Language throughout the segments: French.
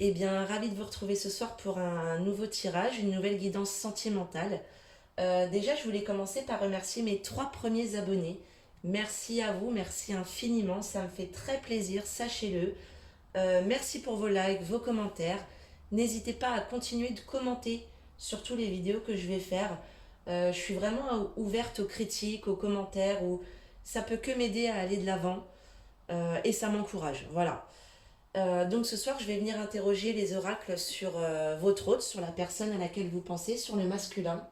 Eh bien, ravie de vous retrouver ce soir pour un nouveau tirage, une nouvelle guidance sentimentale. Déjà, je voulais commencer par remercier mes 3 premiers abonnés. Merci à vous, merci infiniment, ça me fait très plaisir, sachez-le. Merci pour vos likes, vos commentaires. N'hésitez pas à continuer de commenter sur toutes les vidéos que je vais faire. Je suis vraiment ouverte aux critiques, aux commentaires, ça peut que m'aider à aller de l'avant et ça m'encourage. Voilà. Donc ce soir, je vais venir interroger les oracles sur votre hôte, sur la personne à laquelle vous pensez, sur le masculin.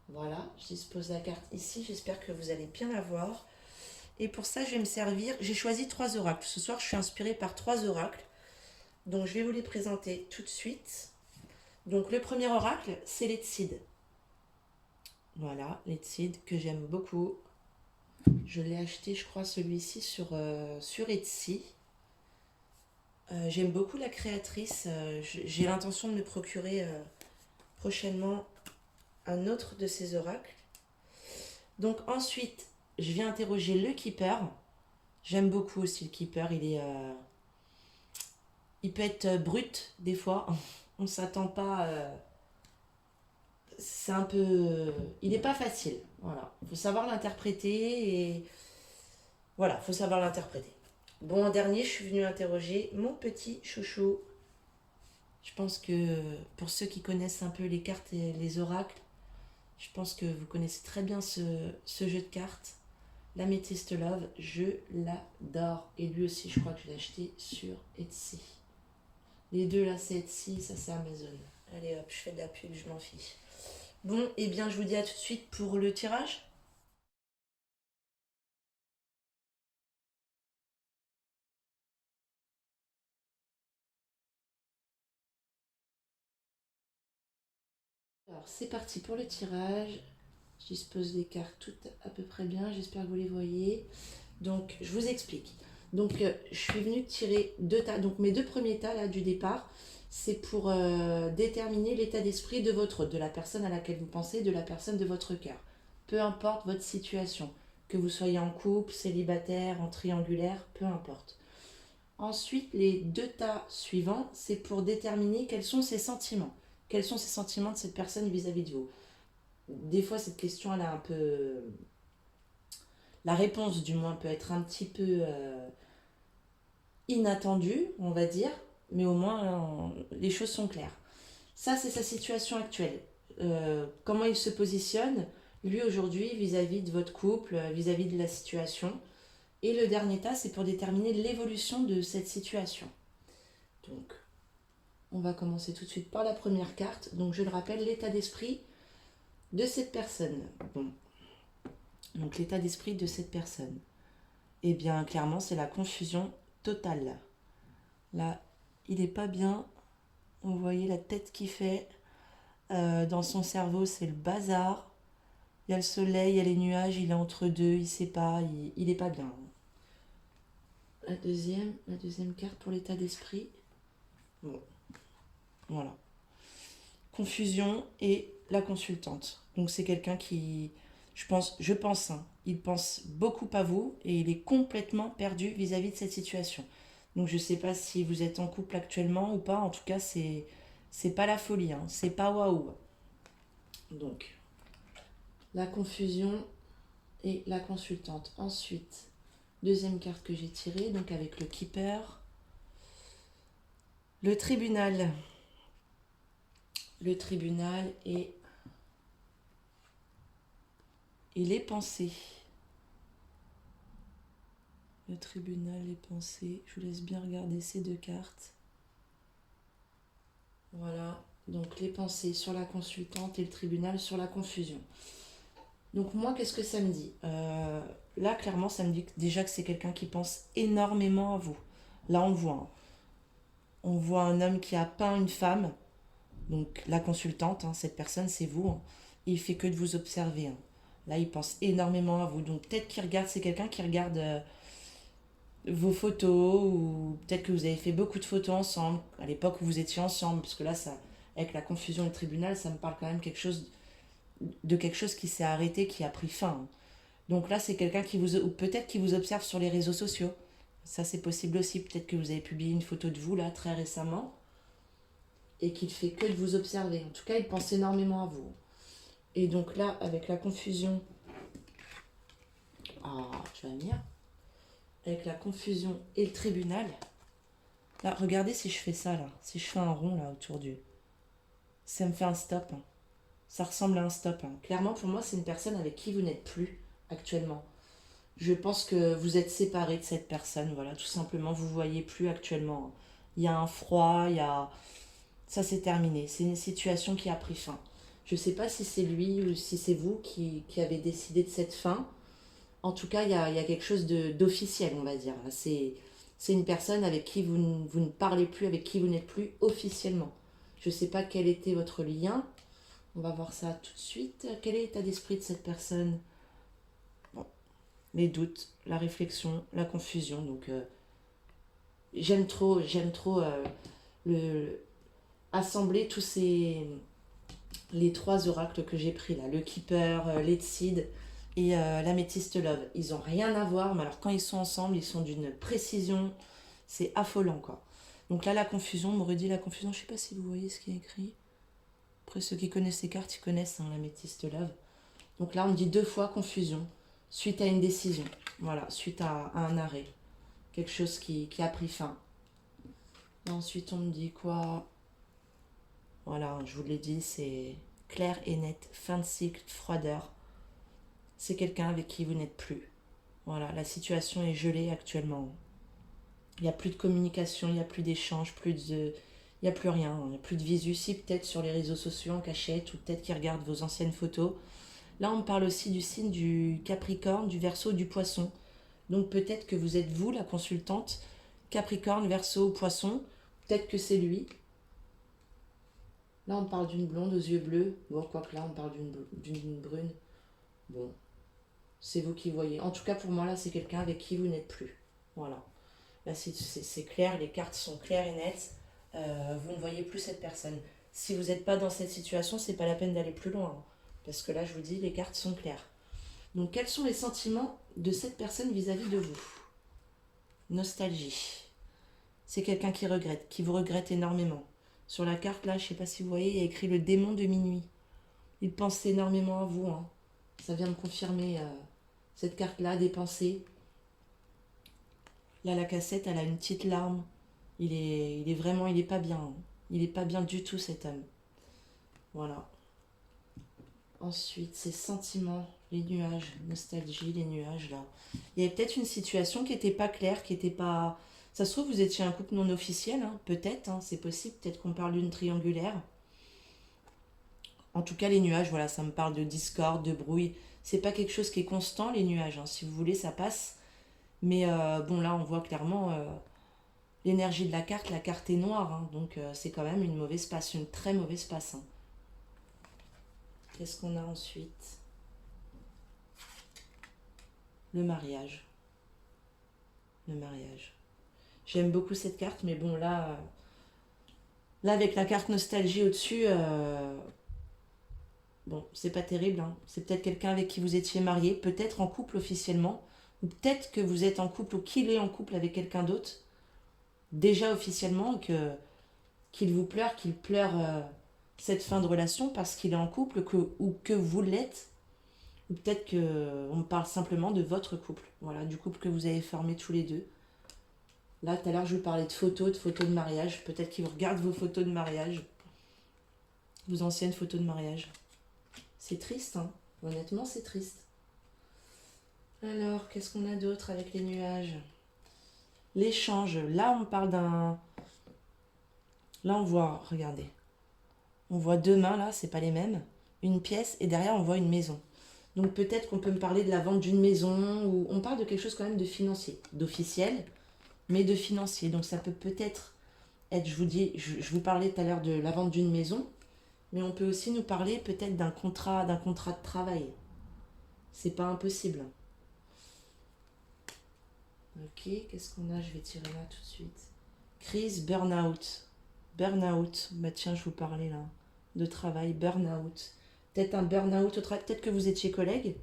Voilà, je dispose la carte ici, j'espère que vous allez bien la voir. Et pour ça, je vais me servir, j'ai choisi 3 oracles. Ce soir, je suis inspirée par 3 oracles. Donc je vais vous les présenter tout de suite. Donc le premier oracle, c'est l'Etsid. Voilà, l'Etsid que j'aime beaucoup. Je l'ai acheté, je crois, celui-ci sur Etsy. J'aime beaucoup la créatrice. J'ai l'intention de me procurer prochainement un autre de ces oracles. Donc ensuite, je vais interroger le Keeper. J'aime beaucoup aussi le Keeper. Il peut être brut des fois. On ne s'attend pas. C'est un peu. Il n'est pas facile. Voilà. Il faut savoir l'interpréter et. Voilà, il faut savoir l'interpréter. Bon, en dernier, je suis venue interroger mon petit chouchou. Je pense que pour ceux qui connaissent un peu les cartes et les oracles, je pense que vous connaissez très bien ce jeu de cartes. L'Amethyst Love, je l'adore. Et lui aussi, je crois que je l'ai acheté sur Etsy. Les deux là, c'est Etsy, ça c'est Amazon. Allez hop, je fais de la pub, je m'en fiche. Bon, et bien je vous dis à tout de suite pour le tirage. Alors c'est parti pour le tirage. Je dispose des cartes toutes à peu près bien, j'espère que vous les voyez. Donc je vous explique. Donc je suis venue tirer 2 tas. Donc mes 2 premiers tas là du départ, c'est pour déterminer l'état d'esprit de votre hôte, de la personne à laquelle vous pensez, de la personne de votre cœur. Peu importe votre situation, que vous soyez en couple, célibataire, en triangulaire, peu importe. Ensuite, les 2 tas suivants, c'est pour déterminer quels sont ses sentiments. Quels sont ces sentiments de cette personne vis-à-vis de vous. Des fois, cette question, elle a un peu... La réponse, du moins, peut être un petit peu inattendue, on va dire, mais au moins, les choses sont claires. Ça, c'est sa situation actuelle. Comment il se positionne, lui, aujourd'hui, vis-à-vis de votre couple, vis-à-vis de la situation. Et le dernier tas, c'est pour déterminer l'évolution de cette situation. Donc, on va commencer tout de suite par la première carte. Donc, je le rappelle, l'état d'esprit de cette personne. Bon. Donc, l'état d'esprit de cette personne. Eh bien, clairement, c'est la confusion totale. Là, il n'est pas bien. Vous voyez la tête qu'il fait. Dans son cerveau, c'est le bazar. Il y a le soleil, il y a les nuages, il est entre deux, il ne sait pas, il n'est pas bien. La deuxième carte pour l'état d'esprit. Bon, voilà. Confusion et la consultante. Donc c'est quelqu'un qui, je pense, hein, il pense beaucoup à vous et il est complètement perdu vis-à-vis de cette situation. Donc je ne sais pas si vous êtes en couple actuellement ou pas. En tout cas, c'est pas la folie, hein, c'est pas waouh. Donc la confusion et la consultante. Ensuite, deuxième carte que j'ai tirée, donc avec le Keeper, le tribunal. Le tribunal et les pensées. Le tribunal, les pensées. Je vous laisse bien regarder ces 2 cartes. Voilà. Donc les pensées sur la consultante et le tribunal sur la confusion. Donc moi, qu'est-ce que ça me dit Là, clairement, ça me dit déjà que c'est quelqu'un qui pense énormément à vous. Là, on le voit. Hein. On voit un homme qui a peint une femme. Donc la consultante, hein, cette personne, c'est vous. Hein. Il fait que de vous observer. Hein. Là, il pense énormément à vous. Donc peut-être qu'il regarde, c'est quelqu'un qui regarde vos photos, ou peut-être que vous avez fait beaucoup de photos ensemble, à l'époque où vous étiez ensemble, parce que là, ça, avec la confusion et le tribunal, ça me parle quand même de quelque chose qui s'est arrêté, qui a pris fin. Donc là, c'est quelqu'un qui vous, ou peut-être qui vous observe sur les réseaux sociaux. Ça, c'est possible aussi. Peut-être que vous avez publié une photo de vous, là, très récemment, et qu'il fait que de vous observer. En tout cas, il pense énormément à vous. Et donc là, avec la confusion... Ah, tu vas venir. Avec la confusion et le tribunal... Là, regardez si je fais ça, là. Si je fais un rond, là, autour du... Ça me fait un stop, hein. Ça ressemble à un stop, hein. Clairement, pour moi, c'est une personne avec qui vous n'êtes plus actuellement. Je pense que vous êtes séparés de cette personne, voilà, tout simplement, vous ne voyez plus actuellement. Il y a un froid, il y a... Ça, c'est terminé. C'est une situation qui a pris fin. Je ne sais pas si c'est lui ou si c'est vous qui avez décidé de cette fin. En tout cas, il y a quelque chose d'officiel, on va dire. C'est une personne avec qui vous ne parlez plus, avec qui vous n'êtes plus officiellement. Je ne sais pas quel était votre lien. On va voir ça tout de suite. Quel est l'état d'esprit de cette personne? Bon, les doutes, la réflexion, la confusion. Donc, j'aime trop le, assembler tous les trois oracles que j'ai pris là. Le Keeper, l'Etsid et l'améthyste Love. Ils n'ont rien à voir, mais alors quand ils sont ensemble, ils sont d'une précision. C'est affolant, quoi. Donc là, la confusion, me redit la confusion. Je ne sais pas si vous voyez ce qui est écrit. Après, ceux qui connaissent ces cartes, ils connaissent, hein, l'améthyste Love. Donc là, on me dit 2 fois confusion, suite à une décision. Voilà, suite à un arrêt. Quelque chose qui a pris fin. Et ensuite, on me dit quoi? Voilà, je vous l'ai dit, c'est clair et net. Fin de cycle, froideur. C'est quelqu'un avec qui vous n'êtes plus. Voilà, la situation est gelée actuellement. Il n'y a plus de communication, il n'y a plus d'échange, il n'y a plus rien. Il n'y a plus de visu. Si, peut-être sur les réseaux sociaux en cachette, ou peut-être qu'ils regardent vos anciennes photos. Là, on me parle aussi du signe du Capricorne, du Verseau, du Poisson. Donc peut-être que vous êtes vous, la consultante, Capricorne, Verseau, Poisson. Peut-être que c'est lui. Là, on parle d'une blonde aux yeux bleus. Bon, quoique là, on parle d'une brune. Bon, c'est vous qui voyez. En tout cas, pour moi, là, c'est quelqu'un avec qui vous n'êtes plus. Voilà. Là, c'est clair, les cartes sont claires et nettes. Vous ne voyez plus cette personne. Si vous n'êtes pas dans cette situation, c'est pas la peine d'aller plus loin, hein. Parce que là, je vous dis, les cartes sont claires. Donc, quels sont les sentiments de cette personne vis-à-vis de vous? Nostalgie. C'est quelqu'un qui regrette, qui vous regrette énormément. Sur la carte, là, je ne sais pas si vous voyez, il y a écrit le démon de minuit. Il pense énormément à vous, hein. Ça vient de confirmer cette carte-là, des pensées. Là, la cassette, elle a une petite larme. Il est vraiment, il est pas bien, hein. Il est pas bien du tout, cet homme. Voilà. Ensuite, ses sentiments, les nuages, nostalgie, les nuages, là. Il y avait peut-être une situation qui n'était pas claire, qui n'était pas... Ça se trouve, vous étiez un couple non officiel, hein, peut-être, hein, c'est possible. Peut-être qu'on parle d'une triangulaire. En tout cas, les nuages, voilà, ça me parle de discorde, de brouille. C'est pas quelque chose qui est constant, les nuages, hein. Si vous voulez, ça passe. Mais bon, là, on voit clairement l'énergie de la carte est noire, hein. Donc c'est quand même une mauvaise passe, une très mauvaise passe, hein. Qu'est-ce qu'on a ensuite? Le mariage. Le mariage. J'aime beaucoup cette carte, mais bon, là avec la carte nostalgie au-dessus, bon, c'est pas terrible, hein. C'est peut-être quelqu'un avec qui vous étiez marié, peut-être en couple officiellement, ou peut-être que vous êtes en couple ou qu'il est en couple avec quelqu'un d'autre, déjà officiellement, qu'il vous pleure, qu'il pleure cette fin de relation parce qu'il est en couple ou que vous l'êtes, ou peut-être qu'on parle simplement de votre couple, voilà, du couple que vous avez formé tous les deux. Là, tout à l'heure, je vous parlais de photos de mariage. Peut-être qu'il vous regarde vos photos de mariage, vos anciennes photos de mariage. C'est triste, hein. Honnêtement, c'est triste. Alors, qu'est-ce qu'on a d'autre avec les nuages? L'échange. Là, on parle d'un... Là, on voit, regardez. On voit 2 mains, là, c'est pas les mêmes. Une pièce, et derrière, on voit une maison. Donc, peut-être qu'on peut me parler de la vente d'une maison, ou on parle de quelque chose quand même de financier, d'officiel, mais de financier. Donc, ça peut peut-être être, je vous dis, je vous parlais tout à l'heure de la vente d'une maison, mais on peut aussi nous parler peut-être d'un contrat de travail. C'est pas impossible. Ok, qu'est-ce qu'on a? Je vais tirer là tout de suite. Crise, burn-out. Burn-out. Bah tiens, je vous parlais là. De travail, burn-out. Peut-être un burn-out au travail. Peut-être que vous étiez collègue.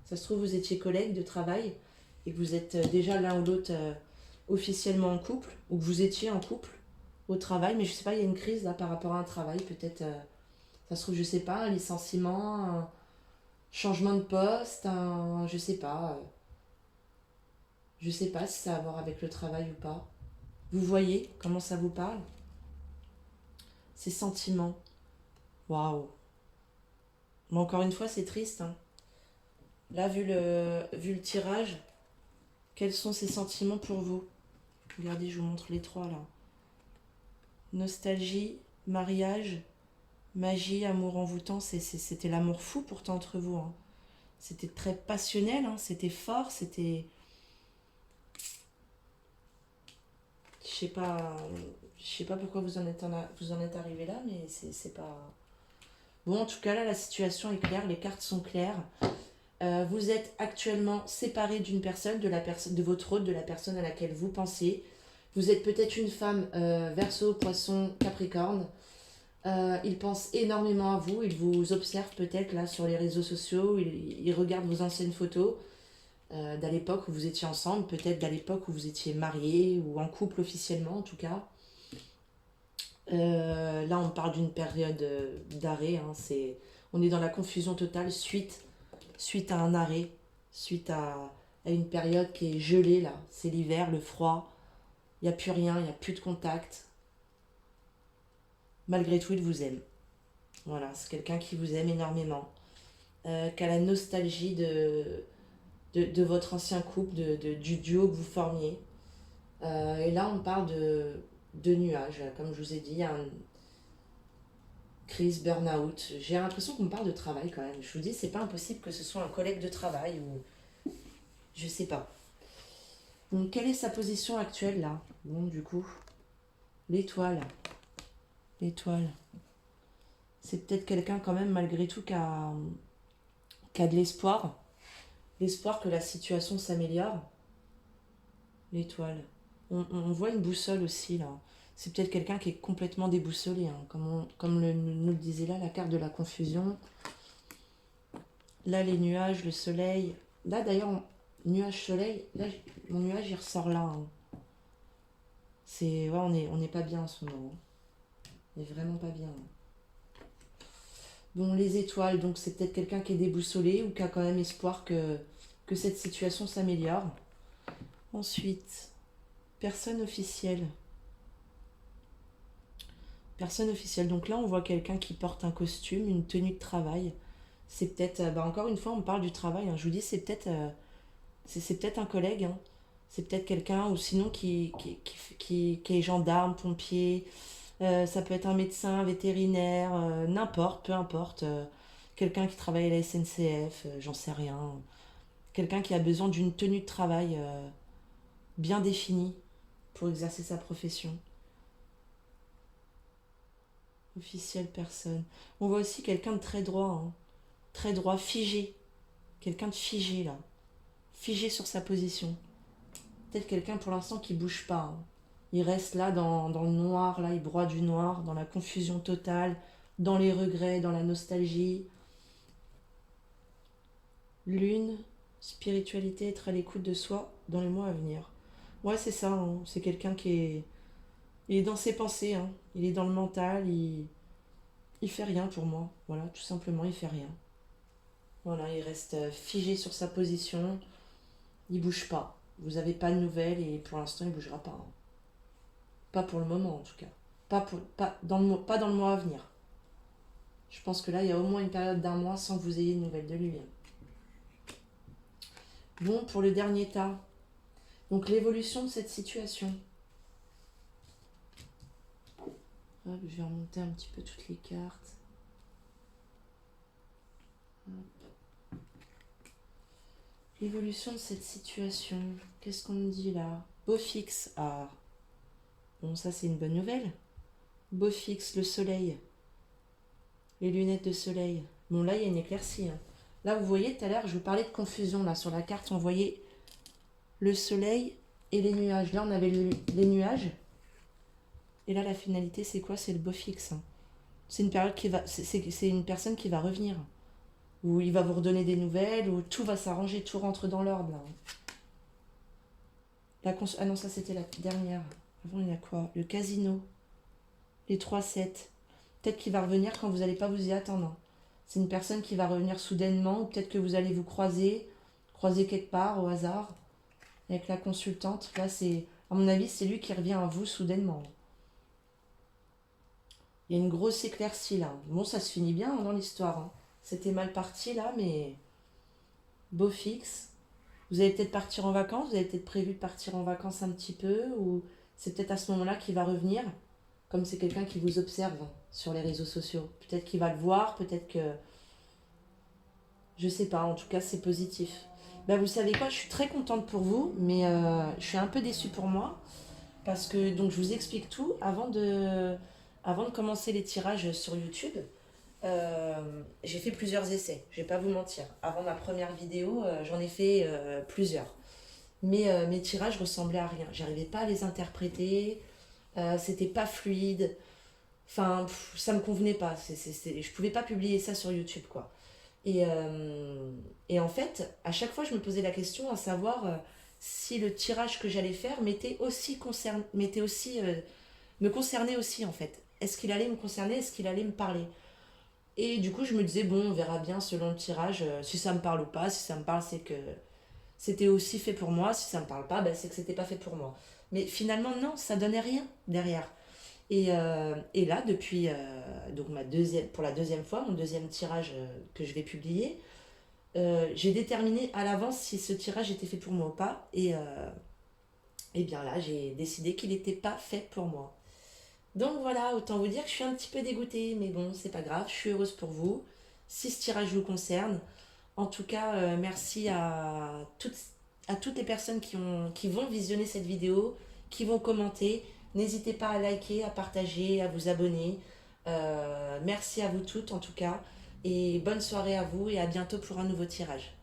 Ça se trouve, vous étiez collègue de travail et que vous êtes déjà l'un ou l'autre officiellement en couple, ou que vous étiez en couple au travail, mais je sais pas, il y a une crise là par rapport à un travail, peut-être, ça se trouve, je sais pas, un licenciement, un changement de poste, je sais pas, je sais pas si ça a à voir avec le travail ou pas. Vous voyez comment ça vous parle? Ces sentiments. Waouh. Mais encore une fois, c'est triste, hein. Là, vu le tirage, quels sont ces sentiments pour vous? Regardez, je vous montre les trois là. Nostalgie, mariage, magie, amour envoûtant, c'était l'amour fou pourtant entre vous, hein. C'était très passionnel, hein. C'était fort, c'était... Je sais pas, je sais pas pourquoi vous en êtes arrivé là, mais c'est pas... Bon, en tout cas, là, la situation est claire, les cartes sont claires. Vous êtes actuellement séparé d'une personne, de votre hôte, de la personne à laquelle vous pensez. Vous êtes peut-être une femme Verseau, Poisson, Capricorne. Il pense énormément à vous. Il vous observe peut-être là sur les réseaux sociaux. Il regarde vos anciennes photos d'à l'époque où vous étiez ensemble. Peut-être d'à l'époque où vous étiez mariés ou en couple officiellement en tout cas. Là, on parle d'une période d'arrêt, hein. On est dans la confusion totale suite à un arrêt, à une période qui est gelée là. C'est l'hiver, le froid, il n'y a plus rien, il n'y a plus de contact. Malgré tout, il vous aime. Voilà, c'est quelqu'un qui vous aime énormément, qui a la nostalgie de votre ancien couple, du duo que vous formiez. Et là, on parle de nuages. Comme je vous ai dit, il y a une crise, burn-out. J'ai l'impression qu'on me parle de travail quand même. Je vous dis, c'est pas impossible que ce soit un collègue de travail ou... Je sais pas. Donc, quelle est sa position actuelle là? Bon, du coup, l'étoile. L'étoile. C'est peut-être quelqu'un quand même, malgré tout, qui a de l'espoir. L'espoir que la situation s'améliore. L'étoile. On voit une boussole aussi là. C'est peut-être quelqu'un qui est complètement déboussolé, hein, nous le disait là, la carte de la confusion. Là, les nuages, le soleil. Là, d'ailleurs, nuage-soleil, là, mon nuage, il ressort là, hein. Ouais, on n'est pas bien en ce moment, hein. On n'est vraiment pas bien, hein. Bon, les étoiles, donc c'est peut-être quelqu'un qui est déboussolé ou qui a quand même espoir que cette situation s'améliore. Ensuite, personne officielle. Personne officielle. Donc là, on voit quelqu'un qui porte un costume, une tenue de travail. C'est peut-être, encore une fois, on parle du travail, hein. Je vous dis, c'est peut-être un collègue, hein. C'est peut-être quelqu'un, ou sinon qui est gendarme, pompier. Ça peut être un médecin, vétérinaire, n'importe, peu importe. Quelqu'un qui travaille à la SNCF, j'en sais rien. Quelqu'un qui a besoin d'une tenue de travail bien définie pour exercer sa profession. Officielle personne. On voit aussi quelqu'un de très droit, hein. Très droit, figé. Quelqu'un de figé là. Figé sur sa position. Peut-être quelqu'un pour l'instant qui bouge pas, hein. Il reste là dans le noir, là, il broie du noir, dans la confusion totale, dans les regrets, dans la nostalgie. Lune, spiritualité, être à l'écoute de soi dans les mois à venir. Ouais, c'est ça, hein. C'est quelqu'un il est dans ses pensées, hein. Il est dans le mental, il fait rien pour moi. Voilà, tout simplement, il fait rien. Voilà, il reste figé sur sa position, il bouge pas. Vous avez pas de nouvelles et pour l'instant, il bougera pas, hein. Pas pour le moment, en tout cas. Pas dans le mois à venir. Je pense que là, il y a au moins une période d'un mois sans que vous ayez de nouvelles de lui, hein. Bon, pour le dernier tas. Donc, l'évolution de cette situation. Hop, je vais remonter un petit peu toutes les cartes. Hop. L'évolution de cette situation. Qu'est-ce qu'on me dit là? Beau fixe. Ah. Bon, ça, c'est une bonne nouvelle. Beau fixe, le soleil. Les lunettes de soleil. Bon, là, il y a une éclaircie, hein. Là, vous voyez, tout à l'heure, je vous parlais de confusion. Là, sur la carte, on voyait le soleil et les nuages. Là, on avait les nuages. Et là, la finalité, c'est quoi? C'est le beau fixe, hein. C'est une période qui va... C'est une personne qui va revenir. Où il va vous redonner des nouvelles, où tout va s'arranger, tout rentre dans l'ordre, là. Ah non, ça c'était la dernière. Avant, il y a quoi? Le casino. Les 3-7. Peut-être qu'il va revenir quand vous n'allez pas vous y attendre. C'est une personne qui va revenir soudainement, ou peut-être que vous allez vous croiser quelque part au hasard, avec la consultante. Là, c'est, à mon avis, c'est lui qui revient à vous soudainement. Il y a une grosse éclaircie là. Bon, ça se finit bien dans l'histoire, hein. C'était mal parti là, mais beau fixe. Vous allez peut-être partir en vacances, vous avez peut-être prévu de partir en vacances un petit peu, ou c'est peut-être à ce moment-là qu'il va revenir, comme c'est quelqu'un qui vous observe sur les réseaux sociaux. Peut-être qu'il va le voir, peut-être que... Je sais pas, en tout cas c'est positif. Ben, vous savez quoi, je suis très contente pour vous, mais je suis un peu déçue pour moi, parce que donc je vous explique tout avant de commencer les tirages sur YouTube. J'ai fait plusieurs essais, je vais pas vous mentir. Avant ma première vidéo, j'en ai fait plusieurs. Mais mes tirages ressemblaient à rien. J'arrivais pas à les interpréter, c'était pas fluide. Enfin, ça me convenait pas. Je pouvais pas publier ça sur YouTube, quoi. Et, euh, et en fait, à chaque fois, je me posais la question à savoir si le tirage que j'allais faire me concernait aussi, en fait. Est-ce qu'il allait me concerner? Est-ce qu'il allait me parler? Et du coup, je me disais, bon, on verra bien selon le tirage, si ça me parle ou pas. Si ça me parle, c'est que c'était aussi fait pour moi. Si ça me parle pas, ben, c'est que c'était pas fait pour moi. Mais finalement, non, ça donnait rien derrière. Et là, depuis donc pour la deuxième fois, mon deuxième tirage que je vais publier, j'ai déterminé à l'avance si ce tirage était fait pour moi ou pas. Et bien là, j'ai décidé qu'il n'était pas fait pour moi. Donc voilà, autant vous dire que je suis un petit peu dégoûtée, mais bon, c'est pas grave, je suis heureuse pour vous. Si ce tirage vous concerne, en tout cas, merci à toutes les personnes qui vont visionner cette vidéo, qui vont commenter. N'hésitez pas à liker, à partager, à vous abonner. Merci à vous toutes en tout cas. Et bonne soirée à vous et à bientôt pour un nouveau tirage.